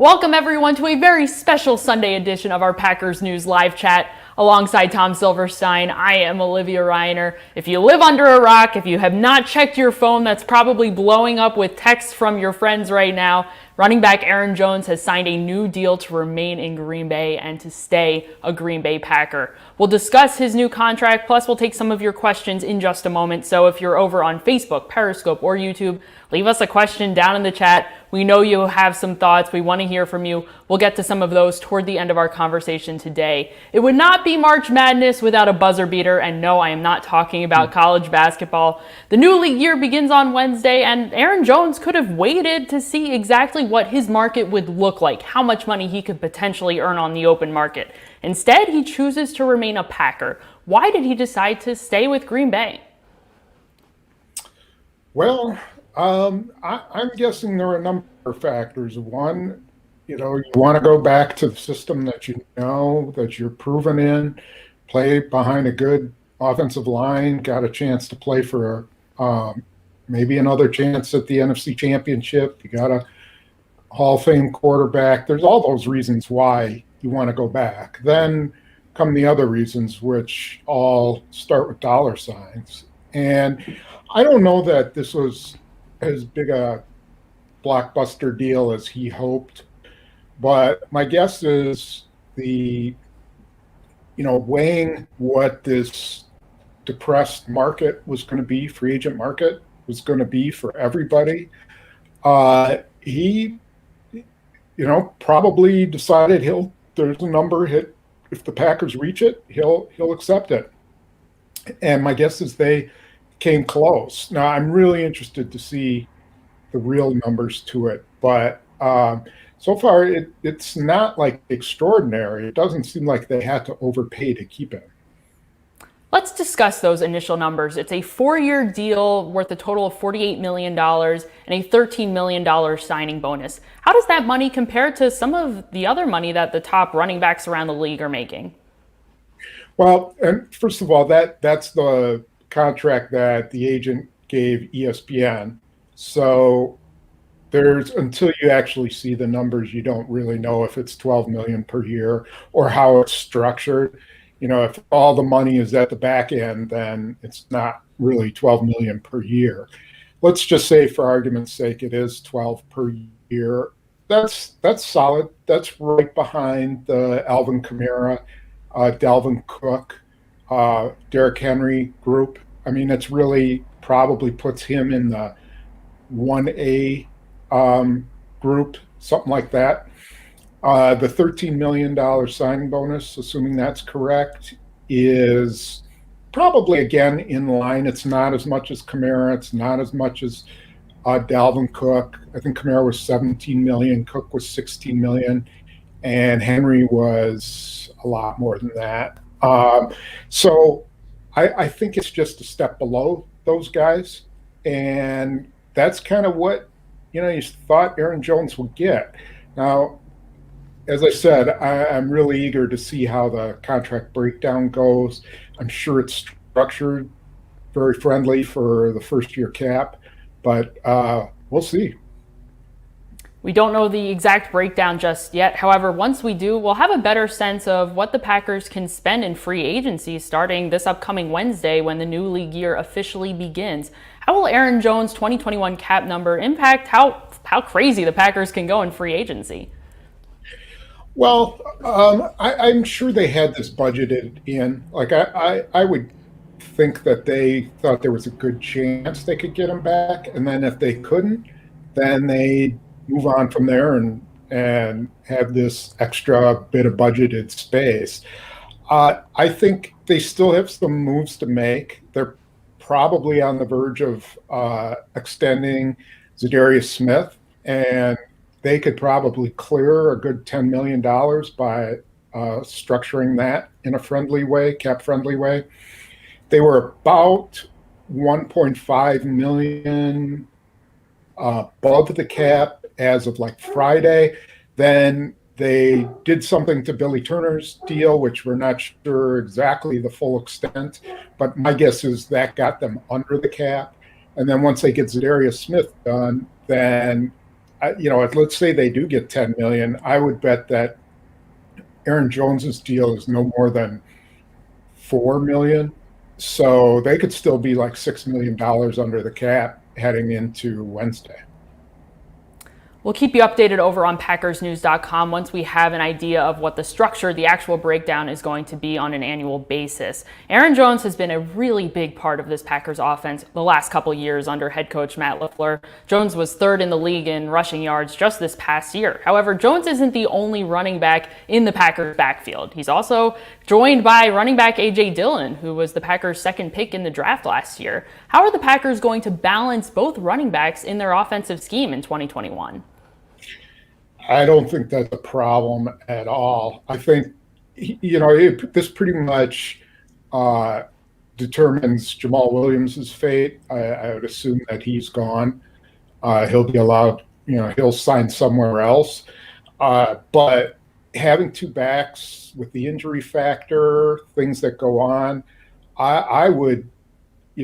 Welcome everyone to a very special Sunday edition of our Packers News live chat. Alongside Tom Silverstein, I am Olivia Reiner. If you live under a rock, if you have not checked your phone that's probably blowing up with texts from your friends right now, running back Aaron Jones has signed a new deal to remain in Green Bay and to stay a Green Bay Packer. We'll discuss his new contract, plus we'll take some of your questions in just a moment. So if you're over on Facebook, Periscope, or YouTube, leave us a question down in the chat. We know you have some thoughts. We want to hear from you. We'll get to some of those toward the end of our conversation today. It would not be March Madness without a buzzer beater, and no, I am not talking about college basketball. The new league year begins on Wednesday, and Aaron Jones could have waited to see exactly what his market would look like, how much money he could potentially earn on the open market. Instead, he chooses to remain a Packer. Why did he decide to stay with Green Bay? Well, I'm guessing there are a number of factors. One, you want to go back to the system that you know, that you're proven in, play behind a good offensive line, got a chance to play for maybe another chance at the NFC Championship. You got a Hall of Fame quarterback. There's all those reasons why you want to go back. Then come the other reasons, which all start with dollar signs. And I don't know that this was as big a blockbuster deal as he hoped, but my guess is weighing what this depressed market was going to be, free agent market was going to be for everybody. He, probably decided there's a number hit. If the Packers reach it, he'll accept it. And my guess is they came close. Now, I'm really interested to see the real numbers to it, but so far it's not like extraordinary. It doesn't seem like they had to overpay to keep him. Let's discuss those initial numbers. It's a 4-year deal worth a total of $48 million and a $13 million signing bonus. How does that money compare to some of the other money that the top running backs around the league are making? Well, and first of all, that's the contract that the agent gave ESPN. So until you actually see the numbers, you don't really know if it's $12 million per year or how it's structured. If all the money is at the back end, then it's not really $12 million per year. Let's just say, for argument's sake, it is 12 per year. That's solid. That's right behind the Alvin Kamara, Dalvin Cook, Derrick Henry group. I mean, it's really probably puts him in the 1A group, something like that. The $13 million signing bonus, assuming that's correct, is probably, again, in line. It's not as much as Kamara. It's not as much as Dalvin Cook. I think Kamara was $17 million. Cook was $16 million. And Henry was a lot more than that. So I think it's just a step below those guys. And that's kind of what, you thought Aaron Jones would get. Now, as I said, I'm really eager to see how the contract breakdown goes. I'm sure it's structured very friendly for the first-year cap, but we'll see. We don't know the exact breakdown just yet. However, once we do, we'll have a better sense of what the Packers can spend in free agency starting this upcoming Wednesday when the new league year officially begins. How will Aaron Jones' 2021 cap number impact how crazy the Packers can go in free agency? Well, I'm sure they had this budgeted in. Like, I would think that they thought there was a good chance they could get him back. And then if they couldn't, then they move on from there and have this extra bit of budgeted space. I think they still have some moves to make. They're probably on the verge of extending Zadarius Smith, and they could probably clear a good $10 million by structuring that in a friendly way, cap-friendly way. They were about $1.5 million above the cap as of Friday. Then they did something to Billy Turner's deal, which we're not sure exactly the full extent, but my guess is that got them under the cap. And then once they get Zadarius Smith done, then let's say they do get 10 million. I would bet that Aaron Jones's deal is no more than 4 million. So they could still be like $6 million under the cap heading into Wednesday. We'll keep you updated over on PackersNews.com once we have an idea of what the structure, the actual breakdown is going to be on an annual basis. Aaron Jones has been a really big part of this Packers offense the last couple years under head coach Matt LaFleur. Jones was third in the league in rushing yards just this past year. However, Jones isn't the only running back in the Packers backfield. He's also joined by running back A.J. Dillon, who was the Packers' second pick in the draft last year. How are the Packers going to balance both running backs in their offensive scheme in 2021? I don't think that's a problem at all. I think, this pretty much determines Jamal Williams' fate. I would assume that he's gone. He'll be allowed, he'll sign somewhere else. But having two backs with the injury factor, things that go on, I would, to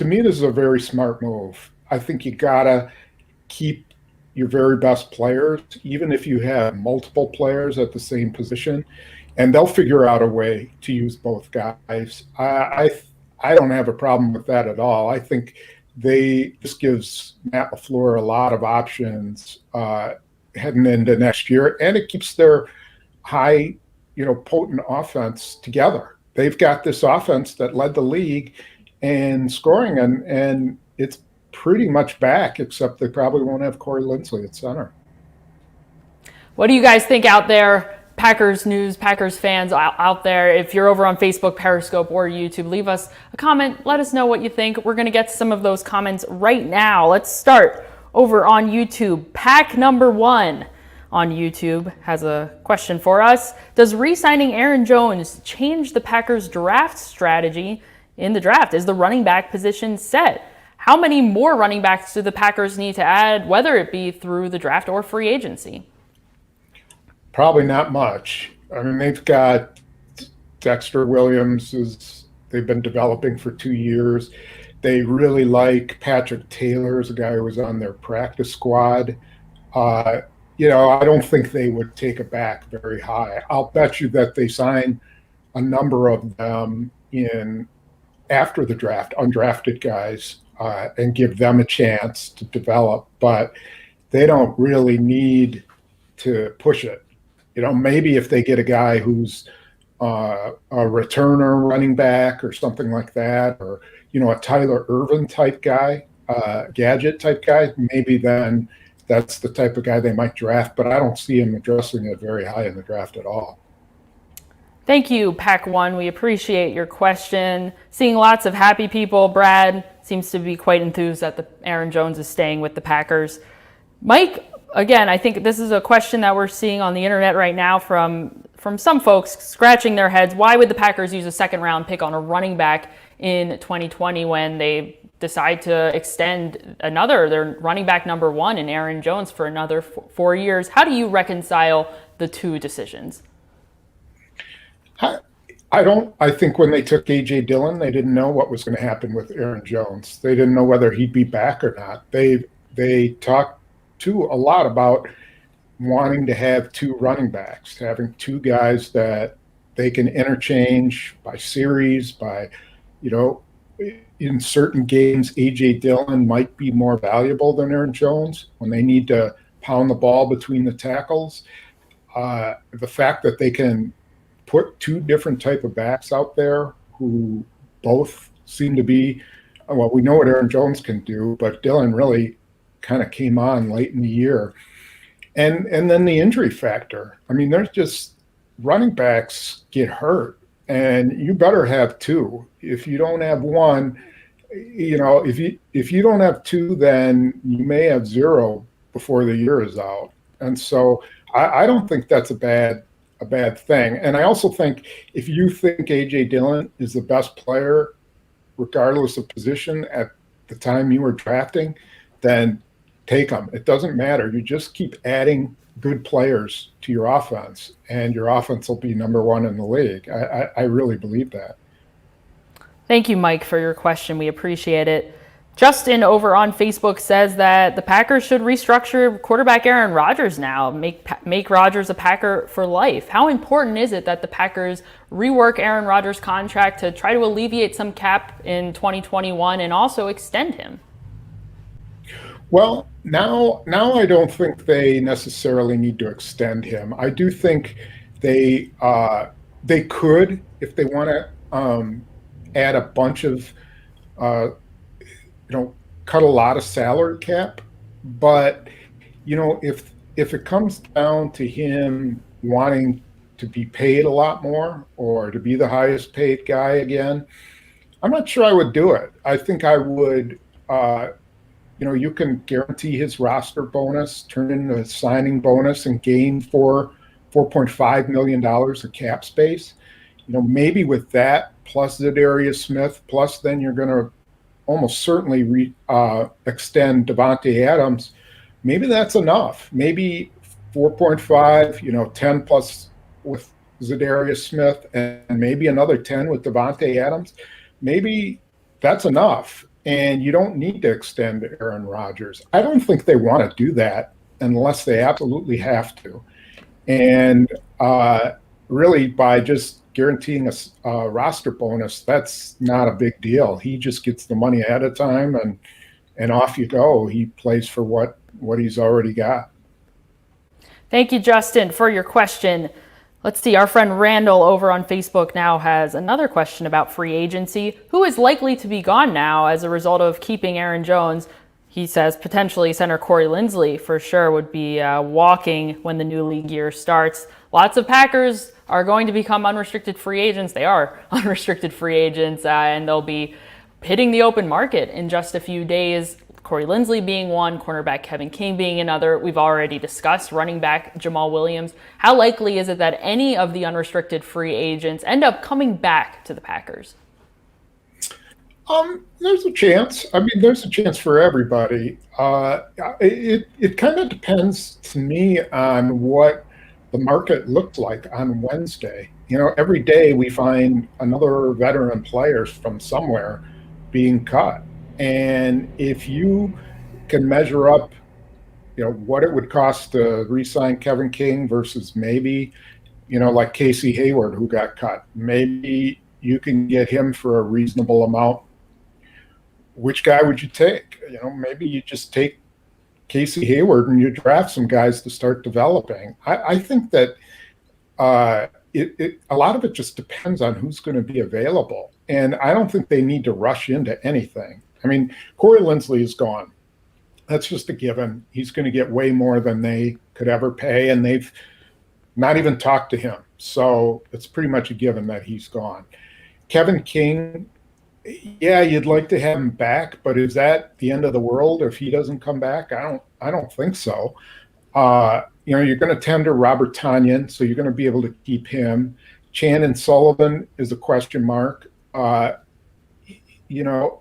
me, this is a very smart move. I think you gotta keep your very best players, even if you have multiple players at the same position, and they'll figure out a way to use both guys. I don't have a problem with that at all. I think this gives Matt LaFleur a lot of options heading into next year, and it keeps their high, potent offense together. They've got this offense that led the league in scoring, and it's pretty much back, except they probably won't have Corey Linsley at center. What do you guys think out there? Packers News, Packers fans out there. If you're over on Facebook, Periscope, or YouTube, leave us a comment. Let us know what you think. We're going to get some of those comments right now. Let's start over on YouTube. Pack number 1 on YouTube has a question for us. Does re-signing Aaron Jones change the Packers draft strategy in the draft? Is the running back position set? How many more running backs do the Packers need to add, whether it be through the draft or free agency? Probably not much. I mean, they've got Dexter Williams, they've been developing for 2 years. They really like Patrick Taylor as a guy who was on their practice squad. I don't think they would take a back very high. I'll bet you that they sign a number of them in after the draft, undrafted guys, and give them a chance to develop, but they don't really need to push it. Maybe if they get a guy who's a returner running back or something like that, or, a Tyler Ervin type guy, gadget type guy, maybe then that's the type of guy they might draft, but I don't see him addressing it very high in the draft at all. Thank you, Pack One. We appreciate your question. Seeing lots of happy people. Brad seems to be quite enthused that Aaron Jones is staying with the Packers. Mike, again, I think this is a question that we're seeing on the internet right now from some folks scratching their heads. Why would the Packers use a second-round pick on a running back in 2020 when they decide to extend their running back number 1 in Aaron Jones for another 4 years? How do you reconcile the two decisions? I think when they took A.J. Dillon, they didn't know what was going to happen with Aaron Jones. They didn't know whether he'd be back or not. They talked too a lot about wanting to have 2 running backs, having 2 guys that they can interchange by series, by, in certain games, A.J. Dillon might be more valuable than Aaron Jones when they need to pound the ball between the tackles. The fact that they can put 2 different type of backs out there who both seem to be, well, we know what Aaron Jones can do, but Dillon really kind of came on late in the year. And then the injury factor. I mean, there's just running backs get hurt, and you better have 2. If you don't have 1, if you don't have 2, then you may have 0 before the year is out. And so I don't think that's a bad thing. And I also think if you think A.J. Dillon is the best player, regardless of position at the time you were drafting, then take him. It doesn't matter. You just keep adding good players to your offense, and your offense will be number 1 in the league. I really believe that. Thank you, Mike, for your question. We appreciate it. Justin over on Facebook says that the Packers should restructure quarterback Aaron Rodgers now, make Rodgers a Packer for life. How important is it that the Packers rework Aaron Rodgers' contract to try to alleviate some cap in 2021 and also extend him? Well, now I don't think they necessarily need to extend him. I do think they could, if they want to add a bunch of cut a lot of salary cap. But if it comes down to him wanting to be paid a lot more or to be the highest paid guy again, I'm not sure I would do it. I think I would. You can guarantee his roster bonus, turn it into a signing bonus, and gain $4.5 million of cap space. Maybe with that plus Zadarius Smith, plus then you're going to almost certainly extend Davante Adams. Maybe that's enough. Maybe 4.5, 10 plus with Zadarius Smith, and maybe another 10 with Davante Adams. Maybe that's enough. And you don't need to extend Aaron Rodgers. I don't think they want to do that unless they absolutely have to. And really, by just guaranteeing a roster bonus, that's not a big deal. He just gets the money ahead of time, and off you go. He plays for what he's already got. Thank you, Justin, for your question. Let's see, our friend Randall over on Facebook now has another question about free agency. Who is likely to be gone now as a result of keeping Aaron Jones? He says potentially center Corey Linsley for sure would be walking when the new league year starts. Lots of Packers are going to become unrestricted free agents. They are unrestricted free agents, and they'll be hitting the open market in just a few days. Corey Linsley being one, cornerback Kevin King being another. We've already discussed running back Jamal Williams. How likely is it that any of the unrestricted free agents end up coming back to the Packers? There's a chance. I mean, there's a chance for everybody. It kind of depends to me on what the market looked like on Wednesday. Every day we find another veteran player from somewhere being cut. And if you can measure up, what it would cost to re-sign Kevin King versus maybe, like Casey Hayward, who got cut, maybe you can get him for a reasonable amount. Which guy would you take? Maybe you just take Casey Hayward and you draft some guys to start developing. I think that a lot of it just depends on who's going to be available. And I don't think they need to rush into anything. I mean, Corey Linsley is gone. That's just a given. He's going to get way more than they could ever pay, and they've not even talked to him. So it's pretty much a given that he's gone. Kevin King, yeah, you'd like to have him back, but is that the end of the world if he doesn't come back? I don't think so. You're going to tender Robert Tonyan, so you're going to be able to keep him. Chandon Sullivan is a question mark.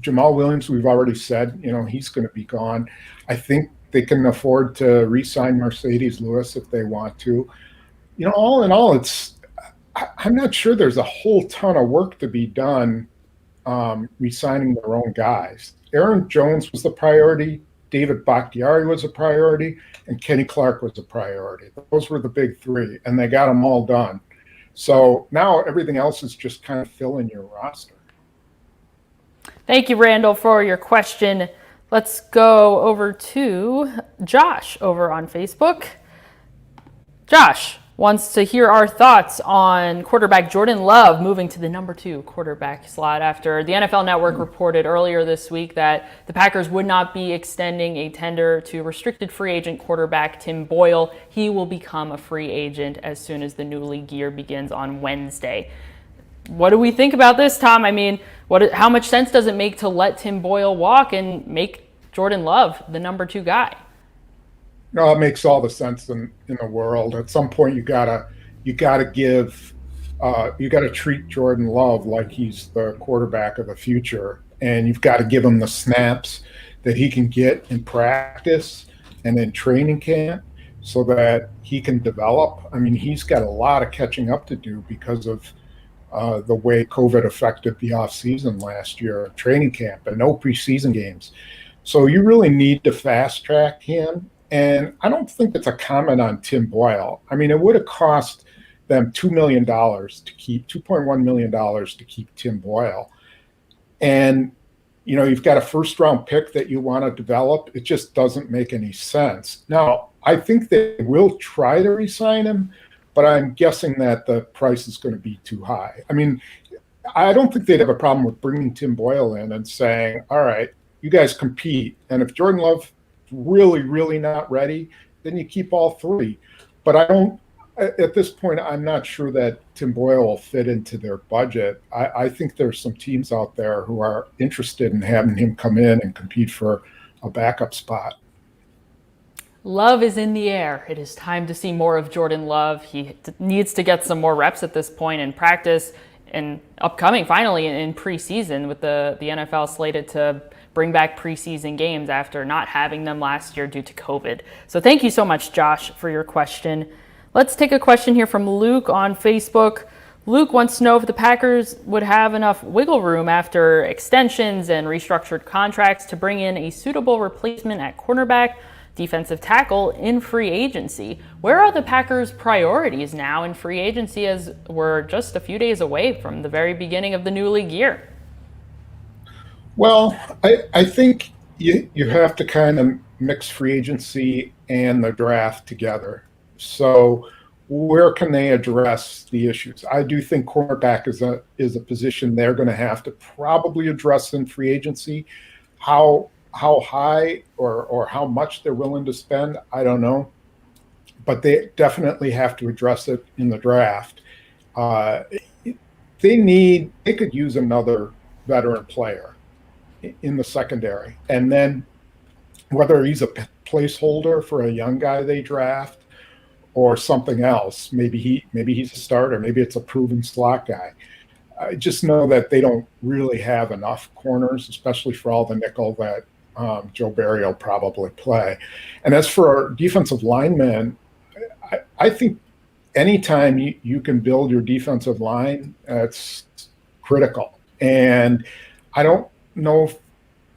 Jamal Williams, we've already said, he's going to be gone. I think they can afford to re-sign Mercedes Lewis if they want to. All in all, I'm not sure there's a whole ton of work to be done re-signing their own guys. Aaron Jones was the priority. David Bakhtiari was a priority, and Kenny Clark was a priority. Those were the big three, and they got them all done. So now everything else is just kind of filling your roster. Thank you, Randall, for your question. Let's go over to Josh over on Facebook. Josh wants to hear our thoughts on quarterback Jordan Love moving to the number 2 quarterback slot after the NFL Network reported earlier this week that the Packers would not be extending a tender to restricted free agent quarterback Tim Boyle. He will become a free agent as soon as the new league year begins on Wednesday. What do we think about this, Tom? I mean, how much sense does it make to let Tim Boyle walk and make Jordan Love the number 2 guy? No, it makes all the sense in the world. At some point, you gotta treat Jordan Love like he's the quarterback of the future, and you've got to give him the snaps that he can get in practice and in training camp, so that he can develop. I mean, he's got a lot of catching up to do because of the way COVID affected the offseason last year, training camp, and no preseason games. So you really need to fast track him. And I don't think it's a comment on Tim Boyle. I mean, it would have cost them $2 million to keep $2.1 million to keep Tim Boyle. And, you've got a first round pick that you want to develop. It just doesn't make any sense. Now, I think they will try to re-sign him, but I'm guessing that the price is going to be too high. I mean, I don't think they'd have a problem with bringing Tim Boyle in and saying, all right, you guys compete. And if Jordan Love's really, really not ready, then you keep all three. But at this point, I'm not sure that Tim Boyle will fit into their budget. I think there's some teams out there who are interested in having him come in and compete for a backup spot. Love is in the air. It is time to see more of Jordan Love. He needs to get some more reps at this point in practice and upcoming finally in preseason, with the NFL slated to bring back preseason games after not having them last year due to COVID. So thank you so much, Josh, for your question. Let's take a question here from Luke on Facebook. Luke wants to know if the Packers would have enough wiggle room after extensions and restructured contracts to bring in a suitable replacement at cornerback, defensive tackle in free agency. Where are the Packers' priorities now in free agency, as we're just a few days away from the very beginning of the new league year? Well, I think you have to kind of mix free agency and the draft together. So where can they address the issues? I do think cornerback is a position they're going to have to probably address in free agency. How high or how much they're willing to spend, I don't know. But they definitely have to address it in the draft. They could use another veteran player in the secondary. And then whether he's a placeholder for a young guy they draft or something else, maybe he's a starter, maybe it's a proven slot guy. I just know that they don't really have enough corners, especially for all the nickel that Joe Barry will probably play. And as for defensive linemen, I think anytime you can build your defensive line, that's critical. And I don't know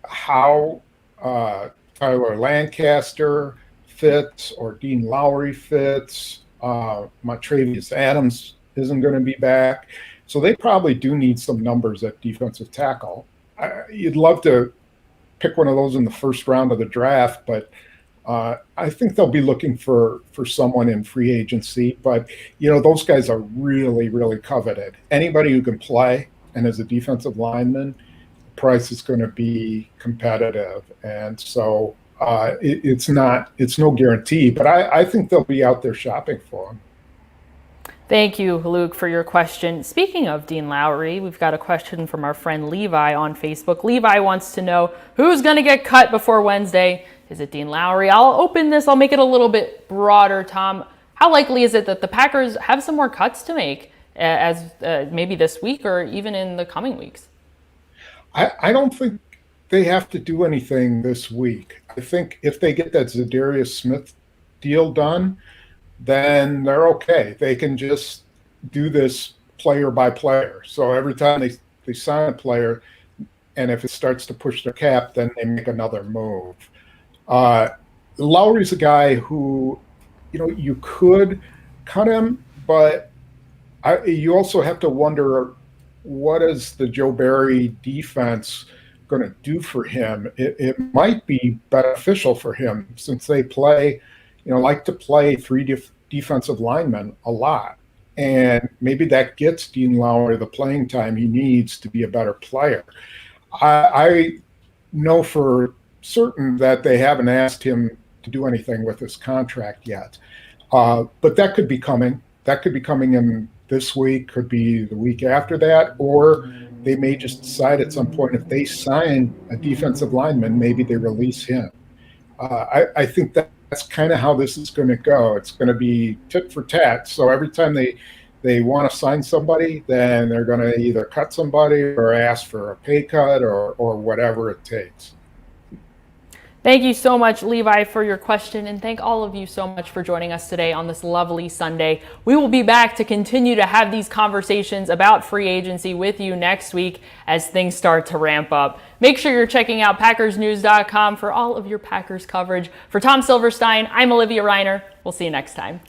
how Tyler Lancaster fits or Dean Lowry fits. Montravius Adams isn't going to be back. So they probably do need some numbers at defensive tackle. You'd love to pick one of those in the first round of the draft, but I think they'll be looking for someone in free agency. But, those guys are really, really coveted. Anybody who can play and is a defensive lineman, the price is going to be competitive. And so it's no guarantee, but I think they'll be out there shopping for them. Thank you, Luke, for your question. Speaking of Dean Lowry, we've got a question from our friend Levi on Facebook. Levi wants to know who's going to get cut before Wednesday. Is it Dean Lowry? I'll make it a little bit broader, Tom. How likely is it that the Packers have some more cuts to make as maybe this week or even in the coming weeks? I don't think they have to do anything this week. I think if they get that Zadarius Smith deal done, then they're okay. They can just do this player by player. So every time they sign a player, and if it starts to push their cap, then they make another move. Lowry's a guy who, you could cut him, but you also have to wonder, what is the Joe Barry defense going to do for him? It might be beneficial for him since they like to play three defensive linemen a lot. And maybe that gets Dean Lowry the playing time he needs to be a better player. I know for certain that they haven't asked him to do anything with his contract yet. But that could be coming. That could be coming in this week, could be the week after that, or they may just decide at some point if they sign a defensive lineman, maybe they release him. I think that's kind of how this is going to go. It's going to be tit for tat. So every time they want to sign somebody, then they're going to either cut somebody or ask for a pay cut or whatever it takes. Thank you so much, Levi, for your question, and thank all of you so much for joining us today on this lovely Sunday. We will be back to continue to have these conversations about free agency with you next week as things start to ramp up. Make sure you're checking out PackersNews.com for all of your Packers coverage. For Tom Silverstein, I'm Olivia Reiner. We'll see you next time.